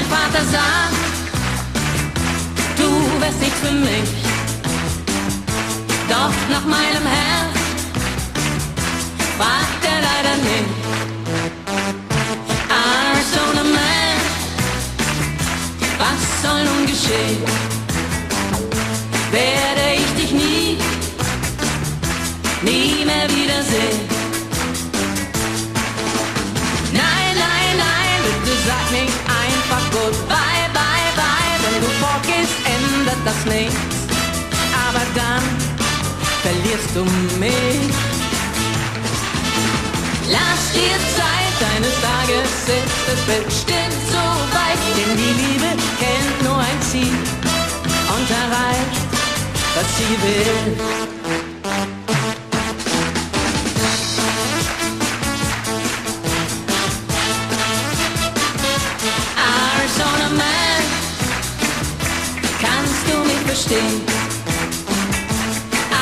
Mein Vater sagt, du wärst nicht für mich. Doch nach meinem Herz fragt er leider nicht. Arizona Man, was soll nun geschehen? Werde ich dich nie mehr wiedersehen. Nein, nein, nein, bitte sag nicht einfach goodbye, bye, bye. Wenn du fortgehst, ändert das nichts. Aber dann verlierst du mich. Lass dir Zeit, eines Tages ist es bestimmt so weit. Denn die Liebe kennt nur ein Ziel und erreicht, was sie will. Arizona Man, kannst du mich verstehen?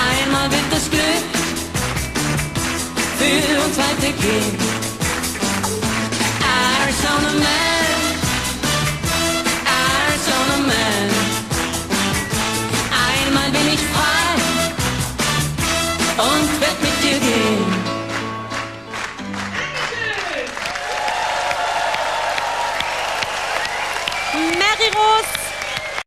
Einmal wird das Glück für uns weitergehen. Arizona Man, Arizona Man, einmal bin ich frei und werd mit dir gehen. Mary Rose